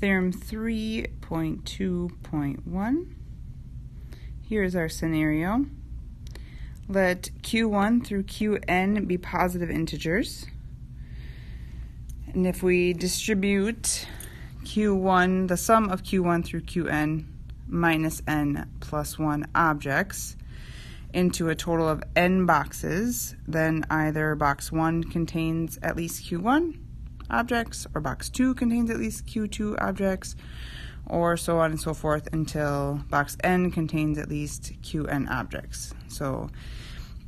Theorem 3.2.1. Here's our scenario. Let Q1 through Qn be positive integers. And if we distribute Q1, the sum of Q1 through Qn minus n plus 1 objects into a total of n boxes, then either box 1 contains at least Q1 objects, or box 2 contains at least Q2 objects, or so on and so forth until box n contains at least Qn objects. So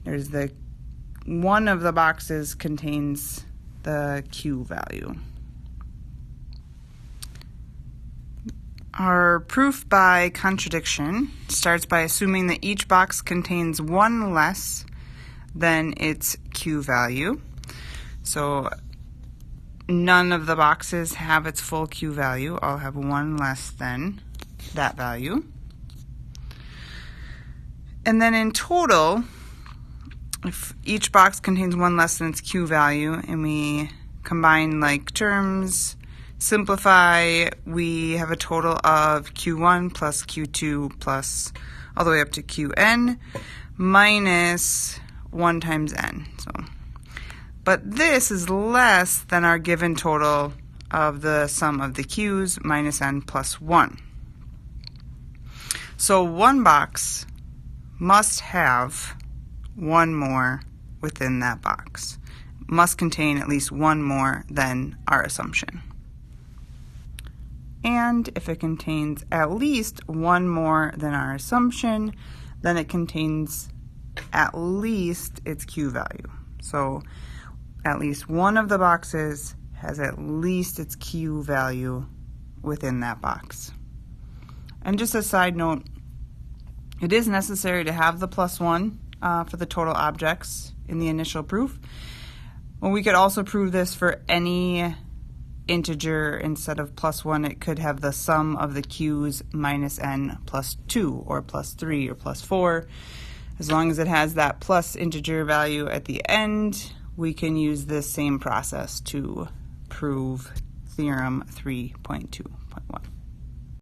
there's one of the boxes contains the Q value. Our proof by contradiction starts by assuming that each box contains one less than its Q value. So none of the boxes have its full Q value. All have one less than that value. And then in total, if each box contains one less than its Q value and we combine like terms, simplify, we have a total of Q1 plus Q2 plus all the way up to Qn minus 1 times n. But this is less than our given total of the sum of the Q's minus n plus 1. So one box must have one more within that box. Must contain at least one more than our assumption. And if it contains at least one more than our assumption, then it contains at least its Q value. So at least one of the boxes has at least its Q value within that box. And just a side note, it is necessary to have the plus 1 for the total objects in the initial proof. Well, we could also prove this for any integer. Instead of plus 1, it could have the sum of the Q's minus n plus 2 or plus 3 or plus 4. As long as it has that plus integer value at the end, we can use this same process to prove theorem 3.2.